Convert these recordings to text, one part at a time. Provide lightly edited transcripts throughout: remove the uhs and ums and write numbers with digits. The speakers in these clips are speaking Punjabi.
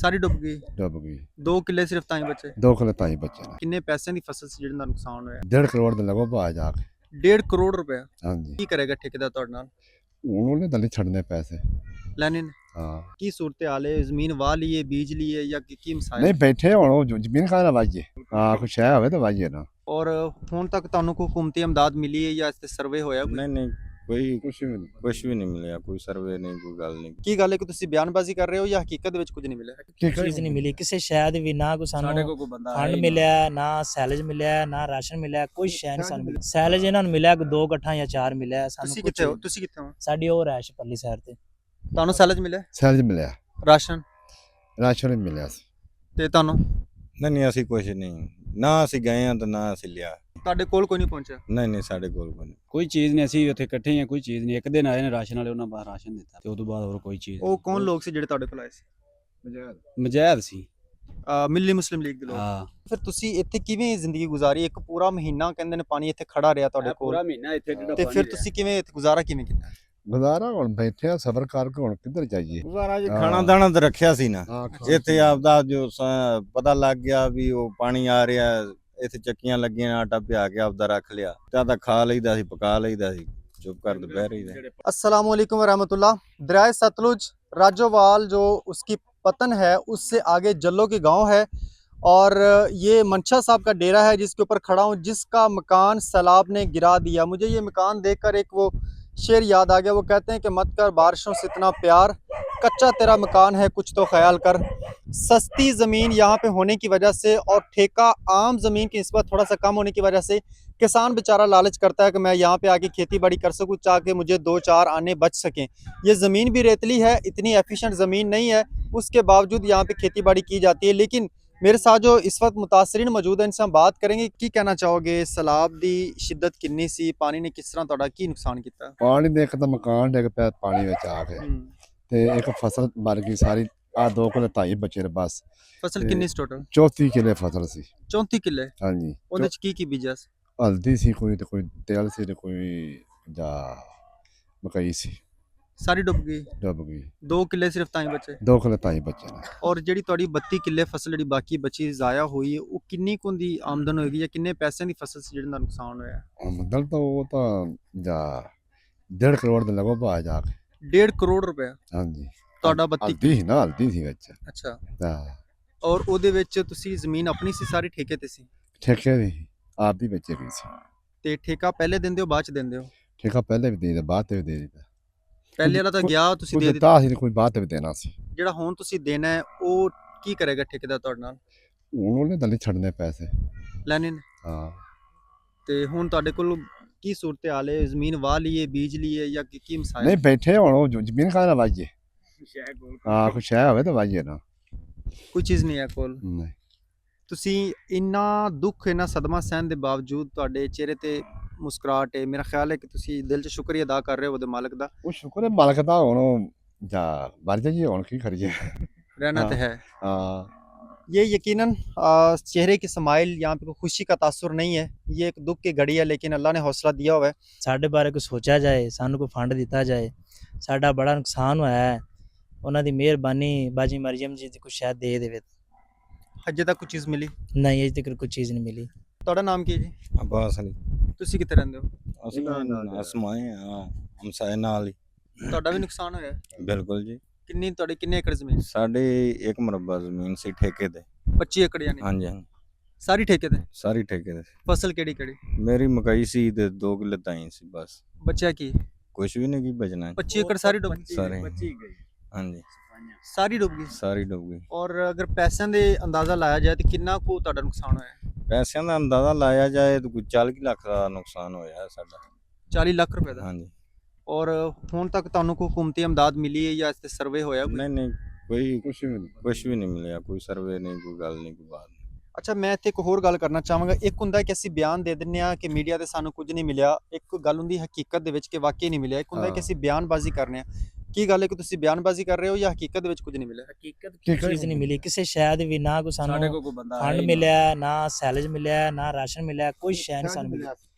ਸਾਰੀ ਡੁੱਬ ਗਈ। ਡੁੱਬ ਗਈ। 2 ਕਿੱਲੇ ਸਿਰਫ ਤਾਂ ਹੀ ਬਚੇ। 2 ਕਿੱਲੇ ਤਾਂ ਹੀ ਬਚੇ ਨੇ। ਕਿੰਨੇ ਪੈਸਿਆਂ ਦੀ ਫਸਲ ਸੀ ਜਿਹਦਾ ਨੁਕਸਾਨ ਹੋਇਆ? 1.5 ਕਰੋੜ ਦੇ ਲਗੋ ਭਾਅ ਜਾ ਕੇ। 1.5 ਕਰੋੜ ਰੁਪਇਆ। ਹਾਂਜੀ, ਕੀ ਕਰੇਗਾ ਠੇਕੇਦਾਰ ਤੁਹਾਡੇ ਨਾਲ? ਹੁਣ ਉਹਨੇ ਤਾਂ ਨਹੀਂ ਛੱਡਨੇ ਪੈਸੇ। ਲੈਣੇ ਨੇ? ਹਾਂ, ਕੀ ਸੂਰਤ ਹਾਲ ਹੈ? ਜ਼ਮੀਨ ਵਾਹ ਲਈ ਹੈ, ਬੀਜ ਲਈ ਹੈ ਜਾਂ ਕੀ ਮਸਾਇਲ? ਨਹੀਂ ਬੈਠੇ ਹੁਣ ਉਹ ਜ਼ਮੀਨ ਕਾਹਦਾ ਵਾਜੇ। ਹਾਂ, ਕੁਛ ਹੈ ਹੋਵੇ ਤਾਂ ਵਾਜੇ ਨਾ। ਔਰ ਹੁਣ ਤੱਕ ਤੁਹਾਨੂੰ ਕੋਈ ਹੁਕੂਮਤੀ ਇਮਦਾਦ ਮਿਲੀ ਹੈ ਜਾਂ ਇਸ ਤੇ ਸਰਵੇ ਹੋਇਆ ਕੋਈ? नहीं कोई कुछ भी नहीं मिला, कोई सर्वे नहीं, कोई गल नहीं। ਕੀ ਗੱਲ ਹੈ ਕਿ ਤੁਸੀਂ ਬਿਆਨਬਾਜ਼ੀ ਕਰ ਰਹੇ ਹੋ ਜਾਂ ਹਕੀਕਤ ਦੇ ਵਿੱਚ ਕੁਝ ਨਹੀਂ ਮਿਲਿਆ? ਚੀਜ਼ ਨਹੀਂ ਮਿਲੀ ਕਿਸੇ ਸ਼ੈ ਦੀ ਵੀ, ਨਾ ਕੋਈ ਸਾਨੂੰ ਕੋਈ ਬੰਦਾ ਫੰਡ ਮਿਲਿਆ, ਨਾ ਸੈਲਜ ਮਿਲਿਆ, ਨਾ ਰਾਸ਼ਨ ਮਿਲਿਆ, ਕੋਈ ਸ਼ੈ ਨਹੀਂ ਸਾਨੂੰ ਮਿਲੀ। ਸੈਲਜ ਇਹਨਾਂ ਨੂੰ ਮਿਲਿਆ ਕਿ 2 ਗੱਠਾਂ ਜਾਂ 4 ਮਿਲਿਆ ਸਾਨੂੰ। ਤੁਸੀਂ ਕੁਛ ਕਿੱਥੇ ਹੋ? ਤੁਸੀਂ ਕਿੱਥੇ ਹੋ? ਸਾਡੀ ਉਹ ਰੈਸ਼ ਪੱਲੀ ਸਾਈਡ ਤੇ। ਤੁਹਾਨੂੰ ਸੈਲਜ ਮਿਲਿਆ? ਸੈਲਜ ਮਿਲਿਆ, ਰਾਸ਼ਨ? ਰਾਸ਼ਨ ਨਹੀਂ ਮਿਲਿਆ ਸੀ। ਤੇ ਤੁਹਾਨੂੰ? नहीं असि कुछ नहीं, ना असि गए हैं तो ना असि लिया। ਤੁਹਾਡੇ ਕੋਲ ਕੋਈ ਨਹੀਂ ਪਹੁੰਚਿਆ? नहीं साढ़े कोल कोई नहीं। ਕੋਈ ਚੀਜ਼ ਨਹੀਂ, ਅਸੀਂ ਉੱਥੇ ਇਕੱਠੇ ਹਾਂ, ਕੋਈ ਚੀਜ਼ ਨਹੀਂ। ਇੱਕ ਦਿਨ ਆਏ ਨੇ ਰਾਸ਼ਨ ਵਾਲੇ, ਉਹਨਾਂ ਬਾਹਰ ਰਾਸ਼ਨ ਦਿੱਤਾ ਤੇ ਉਦੋਂ ਬਾਅਦ ਹੋਰ ਕੋਈ ਚੀਜ਼ ਉਹ ਕੌਣ ਲੋਕ ਸੀ ਜਿਹੜੇ ਤੁਹਾਡੇ ਕੋਲ ਆਏ ਸੀ? ਮਜੈਦ ਸੀ। ਮਿਲੀ ਮੁਸਲਿਮ ਲੀਗ ਦੇ ਲੋਕ? ਹਾਂ, ਫਿਰ ਤੁਸੀਂ ਇੱਥੇ ਕਿਵੇਂ ਜ਼ਿੰਦਗੀ ਗੁਜ਼ਾਰੀ? ਇੱਕ ਪੂਰਾ ਮਹੀਨਾ ਕਹਿੰਦੇ ਨੇ ਪਾਣੀ ਇੱਥੇ ਖੜਾ ਰਿਹਾ ਤੁਹਾਡੇ ਕੋਲ, ਮਹੀਨਾ ਇੱਥੇ ਤੇ ਫਿਰ ਤੁਸੀਂ ਕਿਵੇਂ ਇੱਥੇ ਗੁਜ਼ਾਰਾ ਕਿਵੇਂ ਕੀਤਾ? ਗੁਜ਼ਾਰਾ ਹੁਣ ਬੈਠੇ ਆ ਸਬਰ ਕਰਕੇ, ਹੁਣ ਕਿੱਧਰ ਜਾਈਏ। गुजारा जी हाँ। खाना दाना तो रखा सी ना। ਹਾਂ, इत्थे आपदा जो पता लग गया भी वो पानी आ रहा है, इत्थे ਚੱਕੀਆਂ ਲੱਗੀਆਂ ਨੇ, ਆਟਾ ਪਿਆ ਕੇ ਆਪਦਾ ਰੱਖ ਲਿਆ ਤਾਂ ਖਾ ਲਈਦਾ ਸੀ, ਪਕਾ ਲਈਦਾ ਸੀ, ਚੁੱਪ ਕਰ ਦੁਪਹਿਰ ਹੀ ਦਾ। अस्सलाम वालेकुम वरहमतुल्लाह। दरियाए सतलुज राजोवाल जो उसकी पतन है उससे आगे जल्लो के गांव है और ये मंशा साहब का डेरा है जिसके ऊपर खड़ा हूँ, जिसका मकान सैलाब ने गिरा दिया। मुझे ये मकान देखकर एक वो शेर याद आ गया। वो कहते हैं कि मत कर बारिशों से इतना प्यार, कच्चा तेरा मकान है कुछ तो ख्याल कर। सस्ती ज़मीन यहाँ पे होने की वजह से और ठेका आम ज़मीन की निस्बत थोड़ा सा कम होने की वजह से किसान बेचारा लालच करता है कि मैं यहाँ पे आके खेती बाड़ी कर सकूँ ताकि मुझे 2-4 आने बच सकें। ये ज़मीन भी रेतली है, इतनी एफिशिएंट ज़मीन नहीं है, उसके बावजूद यहाँ पे खेती बाड़ी की जाती है। लेकिन मेरे साथ जो इस वक्त मुतासरीन मौजूद है, इनसे हम बात करेंगे। की कहना चाहोगे? सैलाब दी शिद्दत कितनी सी? पानी ने किस तरह ਤੁਹਾਡਾ ਕੀ ਨੁਕਸਾਨ ਕੀਤਾ? ਪਾਣੀ ਦੇ ਇੱਕ ਤਾਂ ਮਕਾਨ ਡਿੱਗ ਪਿਆ ਪਾਣੀ ਵਿੱਚ ਆ ਕੇ, ਤੇ ਇੱਕ ਫਸਲ ਮਰ ਗਈ ਸਾਰੀ। ਆ 2 ਕਿੱਲੇ ਤਾਂ ਹੀ ਬਚੇ ਨੇ ਬਸ। ਫਸਲ ਕਿੰਨੀ ਸੀ ਟੋਟਲ? 34 ਕਿੱਲੇ ਫਸਲ ਸੀ। 34 ਕਿੱਲੇ? ਹਾਂਜੀ, ਉਹਦੇ ਚ ਕੀ ਬੀਜਿਆ ਸੀ? ਹਲਦੀ ਸੀ ਕੋਈ, ਤੇ ਕੋਈ ਤੇਲ ਸੀ, ਤੇ ਕੋਈ ਜਾਂ ਮਕਈ ਸੀ। ਸਾਰੀ ਡੁੱਬ ਗਈ। ਡੁੱਬ ਗਈ। 2 ਕਿੱਲੇ ਸਿਰਫ ਤਾਂ ਹੀ ਬਚੇ। 2 ਕਿੱਲੇ ਤਾਂ ਹੀ ਬਚੇ ਨੇ। ਔਰ ਜਿਹੜੀ ਤੁਹਾਡੀ 32 ਕਿੱਲੇ ਫਸਲ ਜਿਹੜੀ ਬਾਕੀ ਬਚੀ ਜ਼ਾਇਆ ਹੋਈ, ਉਹ ਕਿੰਨੀ ਕੁ ਦੀ ਆਮਦਨ ਹੋਏਗੀ ਜਾਂ ਕਿੰਨੇ ਪੈਸਿਆਂ ਦੀ ਫਸਲ ਸੀ ਜਿਹਦਾ ਨੁਕਸਾਨ ਹੋਇਆ? ਆਮਦਨ ਤਾਂ ਉਹ ਤਾਂ ਜਾਂ 1.5 ਕਰੋੜ ਦੇ ਲਗੋ ਭਾਅ ਜਾ ਕੇ। 1.5 ਕਰੋੜ ਰੁਪਇਆ ਹਾਂਜੀ, ਤੁਹਾਡਾ 32? ਹਲਦੀ ਸੀ ਨਾ, ਹਲਦੀ ਸੀ ਵਿੱਚ। ਅੱਛਾ। ਤਾਂ ਔਰ ਉਹਦੇ ਵਿੱਚ ਤੁਸੀਂ ਜ਼ਮੀਨ ਆਪਣੀ ਸੀ ਸਾਰੀ ਠੇਕੇ ਤੇ ਸੀ? ਠੇਕੇ ਦੀ ਆਪ ਦੀ ਵੇਚੀ ਗਈ ਸੀ। ਤੇ ਠੇਕਾ ਪਹਿਲੇ ਦਿੰਦੇ ਹੋ ਬਾਅਦ ਚ ਦਿੰਦੇ ਹੋ? ਠੇਕਾ ਪਹਿਲੇ ਵੀ ਦੇ ਦਿੱਤਾ, ਬਾਅਦ ਤੇ ਵੀ ਦੇ ਦਿੱਤਾ। ਪਹਿਲੇ ਵਾਲਾ ਤਾਂ ਗਿਆ ਤੁਸੀਂ ਕੋਈ ਦੇ ਦਿੱਤਾ। ਦਿੱਤਾ ਸੀ, ਕੋਈ ਬਾਅਦ ਤੇ ਵੀ ਦੇਣਾ ਸੀ। ਜਿਹੜਾ ਹੁਣ ਤੁਸੀਂ ਦੇਣਾ ਹੈ ਉਹ ਕੀ ਕਰੇਗਾ ਠੇਕੇਦਾਰ ਤੁਹਾਡੇ ਨਾਲ? ਹੁਣ ਉਹਨੇ ਤਾਂ ਨਹੀਂ ਛੱਡਨੇ ਪੈਸੇ। ਲੈਣੇ ਨੇ? ਹਾਂ, ਤੇ ਹੁਣ ਤੁਹਾਡੇ ਕੋਲ ਕੀ ਸੂਰਤ ਹਾਲ ਹੈ? ਜ਼ਮੀਨ ਵਾਹ ਲਈ ਹੈ, ਬੀਜ ਲਈ ਹੈ ਜਾਂ ਕੀ ਮਸਾਇਲ? ਨਹੀਂ ਬੈਠੇ ਹੁਣ ਉਹ ਜ਼ਮੀਨ ਕਾਹਦਾ ਵਾਜੇ। ਹਾਂ, ਕੁਛ ਹੈ ਹੋਵੇ ਤਾਂ ਵਾਜੇ ਨਾ। ਕੋਈ ਚੀਜ਼ ਨਹੀਂ ਹੈ ਕੋਲ। ਨਹੀਂ, ਤੁਸੀਂ ਇੰਨਾ ਦੁੱਖ, ਇੰਨਾ ਸਦਮਾ ਸਹਿਣ ਦੇ ਬਾਵਜੂਦ ਤੁਹਾਡੇ ਚਿਹਰੇ ਤੇ ਮੁਸਕਰਾਹਟ ਹੈ। ਮੇਰਾ ਖਿਆਲ ਹੈ ਕਿ ਤੁਸੀਂ ਦਿਲ 'ਚ ਸ਼ੁਕਰੀਆ ਅਦਾ ਕਰ ਰਹੇ ਹੋ ਉਹਦੇ ਮਾਲਕ ਦਾ। ਉਹ ਸ਼ੁਕਰ ਹੈ ਮਾਲਕ ਦਾ। ਹੁਣ ਉਹ ਜਾਂ ਮਰ ਜਾਈਏ, ਹੁਣ ਕੀ ਕਰੀਏ। रहना तो है। ਹਾਂ, ये यकीनन चेहरे की स्माइल, यहाँ पे कोई खुशी का तासुर नहीं है, ये एक दुख की घड़ी है, लेकिन अल्लाह ने हौसला दिया हुआ है। ਸਾਡੇ ਬਾਰੇ ਕੁਝ ਸੋਚਿਆ ਜਾਏ, ਸਾਨੂੰ ਕੋਈ ਫੰਡ ਦਿੱਤਾ ਜਾਏ। ਸਾਡਾ ਬੜਾ ਨੁਕਸਾਨ ਹੋਇਆ ਹੈ, ਉਹਨਾਂ ਦੀ ਮਿਹਰਬਾਨੀ ਬਾਜੀ ਮਰੀਮ ਜੀ ਦੀ ਕੁਛ ਸ਼ਾਇਦ ਦੇ ਦੇਵੇ। ਹਜੇ ਤੱਕ ਕੋਈ ਚੀਜ਼ ਮਿਲੀ ਨਹੀਂ, ਅਜੇ ਤੱਕ ਕੋਈ ਚੀਜ਼ ਨਹੀਂ ਮਿਲੀ। ਤੁਹਾਡਾ ਨਾਮ ਕੀ ਹੈ ਜੀ? अब्बास अली। ਤੁਸੀਂ ਕਿੱਥੇ ਰਹਿੰਦੇ ਹੋ? ਅਸੀਂ ਅਸਮਾਏ ਹਮਸਾਏ ਨਾਲ ਹੀ। ਤੁਹਾਡਾ ਵੀ ਨੁਕਸਾਨ ਹੋਇਆ ਹੈ? ਬਿਲਕੁਲ ਜੀ। ਕਿੰਨੀ ਤੁਹਾਡੀ ਕਿੰਨੇ ਏਕੜ ਜ਼ਮੀਨ? ਸਾਡੇ 1 ਮੁਰੱਬਾ ਜ਼ਮੀਨ ਸੀ ਠੇਕੇ ਤੇ। 25 ਏਕੜ ਯਾਨੀ? ਹਾਂਜੀ ਹਾਂਜੀ, ਸਾਰੀ ਠੇਕੇ ਤੇ? ਸਾਰੀ ਠੇਕੇ ਤੇ। ਫਸਲ ਕਿਹੜੀ ਕਿਹੜੀ? ਮੇਰੀ ਮਕਈ ਸੀ ਤੇ 2 ਕਿੱਲੇ ਤਾਂ ਹੀ ਸੀ ਬਸ। ਬਚਿਆ ਕੀ? ਕੁਝ ਵੀ ਨਹੀਂ ਕੀ ਬਚਣਾ। 25 ਏਕੜ ਸਾਰੀ ਡੁੱਬ ਗਈ? ਸਾਰੇ ਹਾਂਜੀ, ਸਾਰੀ ਡੁੱਬ ਗਈ। ਸਾਰੀ ਡੁੱਬ ਗਈ। ਔਰ ਅਗਰ ਪੈਸਿਆਂ ਦੇ ਅੰਦਾਜ਼ਾ ਲਾਇਆ ਜਾਏ ਤਾਂ ਕਿੰਨਾ ਕੁ ਤੁਹਾਡਾ ਨੁਕਸਾਨ ਹੋਇਆ ਹੈ? ਪੈਸਿਆਂ ਦਾ ਅੰਦਾਜ਼ਾ ਲਾਇਆ ਜਾਏ ਤਾਂ ਕੋਈ 40 ਲੱਖ ਦਾ ਨੁਕਸਾਨ ਹੋਇਆ ਸਾਡਾ। 40 ਲੱਖ ਰੁਪਏ ਦਾ? ਹਾਂਜੀ। ਔਰ ਹੁਣ ਤੱਕ ਤੁਹਾਨੂੰ ਕੋਈ ਹੁਕੂਮਤੀ ਇਮਦਾਦ ਮਿਲੀ ਹੈ ਜਾਂ ਇਸ ਤੇ ਸਰਵੇ ਹੋਇਆ ਕੋਈ? ਨਹੀਂ ਕੋਈ ਕੁਛ ਵੀ ਨਹੀਂ। ਨਹੀਂ ਮਿਲਿਆ, ਕੋਈ ਸਰਵੇ ਨਹੀਂ, ਕੋਈ ਗੱਲ ਨਹੀਂ, ਕੋਈ ਬਾਤ ਨਹੀਂ। ਅੱਛਾ, ਮੈਂ ਇੱਥੇ ਇੱਕ ਹੋਰ ਗੱਲ ਕਰਨਾ ਚਾਹਾਂਗਾ। ਇੱਕ ਹੁੰਦਾ ਕਿ ਅਸੀਂ ਬਿਆਨ ਦੇ ਦਿੰਦੇ ਹਾਂ ਕਿ ਮੀਡੀਆ ਤੇ ਸਾਨੂੰ ਕੁਝ ਨਹੀਂ ਮਿਲਿਆ, ਇੱਕ ਗੱਲ ਹੁੰਦੀ ਹਕੀਕਤ ਦੇ ਵਿੱਚ ਕਿ ਵਾਕਈ ਨਹੀਂ ਮਿਲਿਆ। ਇੱਕ ਹੁੰਦਾ ਕਿ ਅਸੀਂ ਬਿਆਨਬਾਜ਼ੀ ਕਰਨੇ ਆ। ਕੀ ਗੱਲ ਹੈ ਕਿ ਤੁਸੀਂ ਬਿਆਨਬਾਜ਼ੀ ਕਰ ਰਹੇ ਹੋ ਜਾਂ ਹਕੀਕਤ ਦੇ ਵਿੱਚ ਕੁਝ ਨਹੀਂ ਮਿਲਿਆ? ਹਕੀਕਤ ਚੀਜ਼ ਨਹੀਂ ਮਿਲੀ ਕਿਸੇ ਸ਼ੈ ਦੀ ਵੀ, ਨਾ ਕੋਈ ਸਾਨੂੰ ਫੰਡ ਮਿਲਿਆ, ਨਾ ਸੈਲਜ ਮਿਲਿਆ, ਨਾ ਰਾਸ਼ਨ ਮਿਲਿਆ, ਕੋਈ ਸ਼ੈ ਨਹੀਂ ਸਾਨੂੰ ਮਿਲੀ।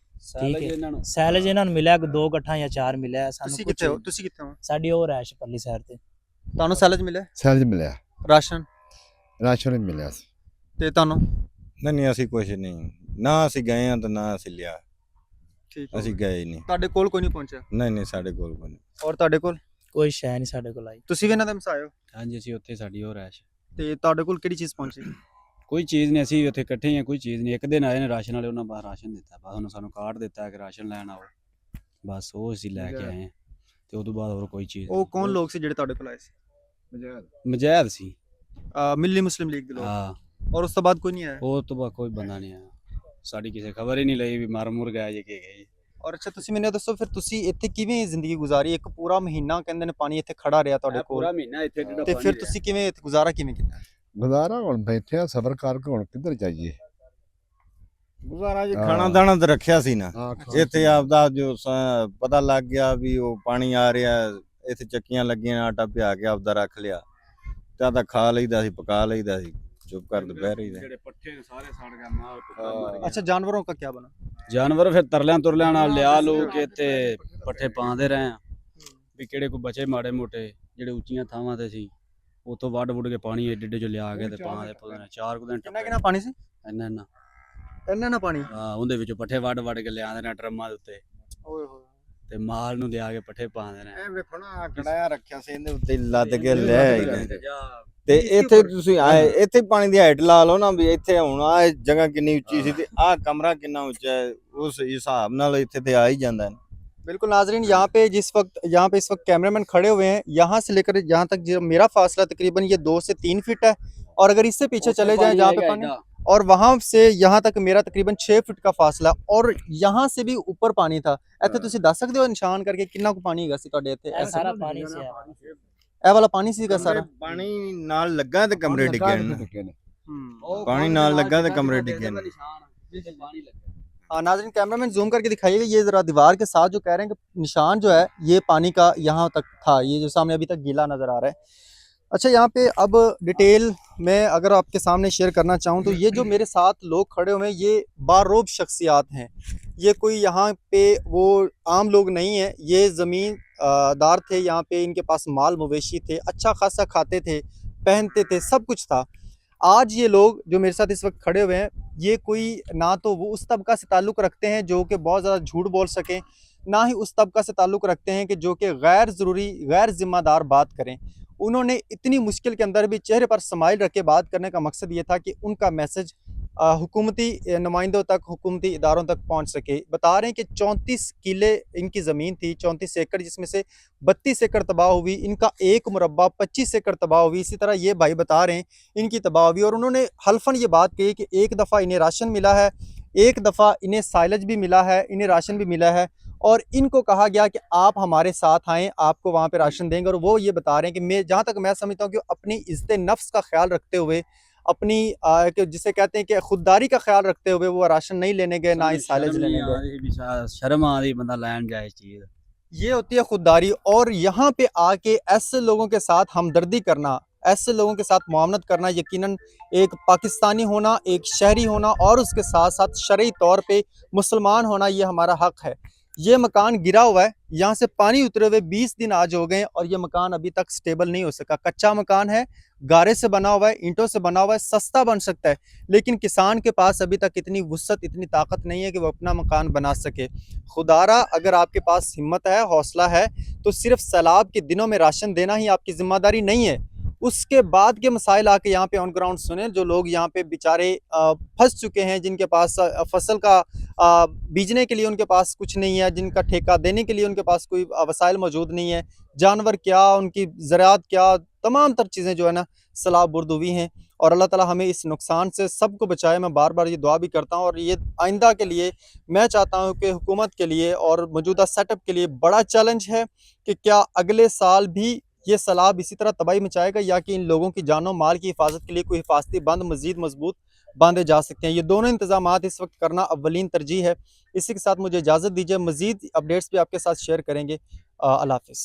ਠੀਕ ਹੈ, ਸੈਲਜ ਇਹਨਾਂ ਨੂੰ ਮਿਲਿਆ ਕਿ 2 ਗੱਠਾਂ ਜਾਂ 4 ਮਿਲਿਆ ਸਾਨੂੰ। ਤੁਸੀਂ ਕਿੱਥੇ ਹੋ? ਤੁਸੀਂ ਕਿੱਥੇ ਹੋ? ਸਾਡੀ ਉਹ ਰੈਸ਼ ਪੱਲੀ ਸਾਈਡ ਤੇ। ਤੁਹਾਨੂੰ ਸੈਲਜ ਮਿਲਿਆ? ਸੈਲਜ ਮਿਲਿਆ, ਰਾਸ਼ਨ? ਰਾਸ਼ਨ ਹੀ ਮਿਲਿਆ ਸੀ। ਤੇ ਤੁਹਾਨੂੰ ਨਹੀਂ ਅਸੀਂ ਕੁਛ ਨਹੀਂ, ਨਾ ਅਸੀਂ ਗਏ ਆ ਤੇ ਨਾ ਅਸੀਂ ਲਿਆ, ਠੀਕ ਅਸੀਂ ਗਏ ਨਹੀਂ। ਤੁਹਾਡੇ ਕੋਲ ਕੋਈ ਨਹੀਂ ਪਹੁੰਚਿਆ ਨਹੀਂ ਸਾਡੇ ਕੋਲ ਕੋਈ ਨਹੀਂ। ਔਰ ਤੁਹਾਡੇ ਕੋਲ ਕੋਈ ਸ਼ੈ ਨਹੀਂ ਸਾਡੇ ਕੋਲ ਆਈ। ਤੁਸੀਂ ਵੀ ਇਹਨਾਂ ਦੇ ਮਸਾਏ ਹੋ ਹਾਂਜੀ ਅਸੀਂ ਉੱਥੇ ਸਾਡੀ ਹੋਰ ਐਸ਼ ਤੇ ਤੁਹਾਡੇ ਕੋਲ ਕਿਹੜੀ ਚੀਜ਼ ਪਹੁੰਚੀ? ਕੋਈ ਚੀਜ਼ ਨਹੀਂ, ਅਸੀਂ ਉੱਥੇ ਇਕੱਠੇ ਹੀ ਆ, ਕੋਈ ਚੀਜ਼ ਨਹੀਂ। ਇੱਕ ਦਿਨ ਆਏ ਨੇ ਰਾਸ਼ਨ ਵਾਲੇ, ਉਹਨਾਂ ਬਾਹਰ ਰਾਸ਼ਨ ਦਿੱਤਾ, ਬਸ ਉਹਨਾਂ ਸਾਨੂੰ ਕਾਰਡ ਦਿੱਤਾ ਕਿ ਰਾਸ਼ਨ ਲੈਣ ਆਓ, ਬਸ ਉਹ ਅਸੀਂ ਲੈ ਕੇ ਆਏ ਹਾਂ। ਤੇ ਉਦੋਂ ਬਾਅਦ ਹੋਰ ਕੋਈ ਚੀਜ਼ ਉਹ ਕੌਣ ਲੋਕ ਸੀ ਜਿਹੜੇ ਤੁਹਾਡੇ ਕੋਲ ਆਏ ਸੀ? ਮਜੈਦ ਸੀ। ਮਿਲੀ ਮੁਸਲਿਮ ਲੀਗ ਦੇ ਲੋਕ। ਹਾਂ, ਔਰ ਉਸ ਤੋਂ ਬਾਅਦ ਕੋਈ ਨਹੀਂ ਆਇਆ? ਉਹ ਤੋਂ ਬਾਅਦ ਕੋਈ ਬੰਦਾ ਨਹੀਂ ਆਇਆ, ਸਾਡੀ ਕਿਸੇ ਖਬਰ ਹੀ ਨਹੀਂ ਲਈ ਵੀ ਮਰ ਮੁਰ ਗਿਆ ਜੇ ਕਿ ਗਏ। ਔਰ ਅੱਛਾ ਤੁਸੀਂ ਮੈਨੂੰ ਇਹ ਦੱਸੋ ਫਿਰ ਤੁਸੀਂ ਇੱਥੇ ਕਿਵੇਂ ਜ਼ਿੰਦਗੀ ਗੁਜ਼ਾਰੀ? ਇੱਕ ਪੂਰਾ ਮਹੀਨਾ ਕਹਿੰਦੇ ਨੇ ਪਾਣੀ ਇੱਥੇ ਖੜਾ ਰਿਹਾ ਤੁਹਾਡੇ ਕੋਲ, ਪੂਰਾ ਮਹੀਨਾ ਇੱਥੇ ਤੇ ਫਿਰ ਤੁਸੀਂ ਕਿਵੇਂ ਇੱਥੇ ਗੁਜ਼ਾਰਾ ਕਿਵੇਂ ਕੀਤਾ? ਗੁਜ਼ਾਰਾ ਹੁਣ ਬੈਠੇ ਆ ਸਬਰ ਕਰਕੇ, ਹੁਣ ਕਿੱਧਰ ਜਾਈਏ। ਗੁਜ਼ਾਰਾ ਜੀ ਹਾਂ। ਖਾਣਾ ਦਾਣਾ ਤੇ ਰੱਖਿਆ ਸੀ ਨਾ, ਹਾਂ, ਇੱਥੇ ਆਪਦਾ ਜੋ ਪਤਾ ਲੱਗ ਗਿਆ ਵੀ ਉਹ ਪਾਣੀ ਆ ਰਿਹਾ, ਇੱਥੇ ਚੱਕੀਆਂ ਲੱਗੀਆਂ, ਆਟਾ ਪਿਆ ਕੇ ਆਪਦਾ ਰੱਖ ਲਿਆ, ਤਾਂ ਖਾ ਲਈਦਾ ਸੀ, ਪਕਾ ਲਈਦਾ ਸੀ, ਚੁੱਪ ਕਰ ਬਹਿ ਰਹੀਦਾ। ਜਿਹੜੇ ਪੱਠੇ ਨੇ ਸਾਰੇ ਸੜ ਗਏ, ਮਾਲ ਕੁੱਤਾ ਮਰ ਗਿਆ। अच्छा जानवरों का क्या बना? ਜਾਨਵਰ ਫਿਰ ਤਰਲਿਆਂ ਤੁਰਲਿਆਂ ਨਾਲ ਲਿਆ ਲੋ ਕੇ ਤੇ ਪੱਠੇ ਪਾਉਂਦੇ ਰਹੇ ਆ, ਵੀ ਕਿਹੜੇ ਕੋ ਬਚੇ ਮਾੜੇ ਮੋਟੇ ਜਿਹੜੇ ਉੱਚੀਆਂ ਥਾਵਾਂ ਤੇ ਸੀ, ਉਤੋਂ ਵੱਢ ਵੁੱਢ ਕੇ ਪਾਣੀ ਏਡੇ ਏਡੇ ਚ ਲਿਆ ਕੇ ਤੇ ਪਾਉਂਦੇ ਪਤਾ ਨਹੀਂ 4 ਦਿਨ कितना कितना पानी से? ਇੰਨਾ इन्ना ना पानी? ਹਾਂ, ਉਹਦੇ ਵਿੱਚੋਂ ਪੱਠੇ ਵੱਢ ਵੱਢ ਕੇ ਲਿਆਉਂਦੇ ਨੇ ਡਰਮਾਂ ਦੇ ਉੱਤੇ, ओए होए। ਤੇ ਮਾਲ ਨੂੰ ਲਿਆ ਕੇ ਪੱਠੇ ਪਾਉਂਦੇ ਨੇ। ਇਹ ਵੇਖੋ ਨਾ ਕੜਾਇਆ ਰੱਖਿਆ ਸੀ, ਇਹਦੇ ਉੱਤੇ ਲੱਦ ਕੇ ਲੈ ਆਈਦਾ। ਤੇ ਇੱਥੇ ਤੁਸੀਂ ਆਏ, ਇੱਥੇ ਪਾਣੀ ਦੀ ਹਾਈਟ ਲਾ ਲਓ ਨਾ, ਵੀ ਇੱਥੇ ਹੁਣ ਆ ਜਗ੍ਹਾ ਕਿੰਨੀ ਉੱਚੀ ਸੀ ਤੇ ਆਹ ਕਮਰਾ ਕਿੰਨਾ ਉੱਚਾ ਹੈ, ਉਸ ਹਿਸਾਬ ਨਾਲ ਇੱਥੇ ਤੇ ਆ ਹੀ ਜਾਂਦਾ है। बिल्कुल नाजरीन, यहाँ पे इस वक्त कैमरामैन खड़े हुए हैं, यहाँ से लेकर यहाँ तक जो मेरा फासला तकरीबन ये 2 से 3 फीट है, और अगर इससे पीछे चले जाएं जहाँ पे पानी, और वहाँ से यहाँ तक मेरा तकरीबन 6 फीट का फासला, और यहाँ से भी ऊपर पानी था। ਇੱਥੇ ਤੁਸੀਂ ਦੱਸ ਸਕਦੇ ਹੋ ਨਿਸ਼ਾਨ ਕਰਕੇ ਕਿੰਨਾ ਕੁ ਪਾਣੀ ਹੈਗਾ ਸੀ ਤੁਹਾਡੇ ਇੱਥੇ? ਇਹ ਸਾਰਾ ਪਾਣੀ ਸੀ ਇਹ ਵਾਲਾ ਪਾਣੀ ਸੀਗਾ ਸਾਰਾ? ਪਾਣੀ ਨਾਲ ਲੱਗਾ ਤੇ ਕਮਰੇ ਡਿੱਗੇ ਨੇ, ਨੇ। ਪਾਣੀ ਨਾਲ ਲੱਗਾ ਤੇ कमरे डिगे ने। हाँ नाज़रीन, कैमरामैन जूम करके दिखाइएगा, ये ज़रा दीवार के साथ जो कह रहे हैं कि निशान जो है ये पानी का यहाँ तक था, ये जो सामने अभी तक गीला नज़र आ रहा है। अच्छा, यहाँ पे अब डिटेल में अगर आपके सामने शेयर करना चाहूँ तो ये जो मेरे साथ लोग खड़े हुए हैं, ये बारोब शख्सियात हैं। ये कोई यहाँ पे वो आम लोग नहीं हैं, ये ज़मीन दार थे, यहाँ पे इनके पास माल मवेशी थे, अच्छा खासा खाते थे, पहनते थे, सब कुछ था। आज ये लोग जो मेरे साथ इस वक्त खड़े हुए हैं, ये कोई ना तो वो उस तबका से ताल्लुक़ रखते हैं जो कि बहुत ज़्यादा झूठ बोल सकें, ना ही उस तबका से ताल्लुक़ रखते हैं कि जो कि गैर ज़रूरी गैर ज़िम्मेदार बात करें। उन्होंने इतनी मुश्किल के अंदर भी चेहरे पर स्माइल रख के बात करने का मकसद ये था कि उनका मैसेज हुकूमती नुमाइंदों तक, हुकूमती इदारों तक पहुंच सके। बता रहे हैं कि 34 किले इनकी ज़मीन थी, 34 एकड़, जिसमें से 32 एकड़ तबाह हुई, इनका 1 मुरब्बा 25 एकड़ तबाह हुई। इसी तरह ये भाई बता रहे हैं इनकी तबाह हुई, और उन्होंने हल्फन ये बात कही कि एक दफ़ा इन्हें राशन मिला है, एक दफ़ा इन्हें साइलेज भी मिला है, इन्हें राशन भी मिला है, और इनको कहा गया कि आप हमारे साथ आएँ, आपको वहाँ पे राशन देंगे। और वो ये बता रहे हैं कि मैं, जहाँ तक मैं समझता हूँ कि अपनी इज़्ज़त नफ्स का ख्याल रखते हुए, अपनी कि जिसे कहते हैं कि खुददारी का ख्याल रखते हुए वो राशन नहीं लेने गए, ना ही साइलेज लेने गए। शर्म आती बंदा लैन जाए चीज, ये होती है खुददारी। और यहाँ पे आके ऐसे लोगों के साथ हमदर्दी करना, ऐसे लोगों के साथ मुआमलत करना, यकीनन एक पाकिस्तानी होना, एक शहरी होना, और उसके साथ साथ शरई तौर पे मुसलमान होना, ये हमारा हक है। ये मकान गिरा हुआ है, यहाँ से पानी उतरे हुए 20 दिन आज हो गए, और ये मकान अभी तक स्टेबल नहीं हो सका। कच्चा मकान है, गारे से बना हुआ है, ईंटों से बना हुआ है, सस्ता बन सकता है, लेकिन किसान के पास अभी तक इतनी वुसअत, इतनी ताकत नहीं है कि वो अपना मकान बना सके। खुदारा अगर आपके पास हिम्मत है, हौसला है, तो सिर्फ सैलाब के दिनों में राशन देना ही आपकी जिम्मेदारी नहीं है। उसके बाद के मसाइल आके यहाँ पे ऑन ग्राउंड सुने। जो लोग यहाँ पे बेचारे फंस चुके हैं, जिनके पास फसल का बीजने के लिए उनके पास कुछ नहीं है, जिनका ठेका देने के लिए उनके पास कोई वसाइल मौजूद नहीं है, जानवर क्या, उनकी ज़राअत क्या, तमाम तर चीज़ें जो है ना सैलाब बुर्द हुई हैं। और अल्लाह ताला हमें इस नुकसान से सबको बचाए। मैं बार बार ये दुआ भी करता हूँ, और ये आइंदा के लिए मैं चाहता हूँ कि हुकूमत के लिए और मौजूदा सेटअप के लिए बड़ा चैलेंज है कि क्या अगले साल भी ये सैलाब इसी तरह तबाही मचाएगा, या कि इन लोगों की जानो माल की हिफाजत के लिए कोई हिफाजती बंद मज़ीद मजबूत बांधे जा सकते हैं। ये दोनों इंतजामात इस वक्त करना अव्वलीन तरजीह है। इसी के साथ मुझे इजाज़त दीजिए, मज़ीद अपडेट्स भी आपके साथ शेयर करेंगे। अल्लाह हाफ़िज़।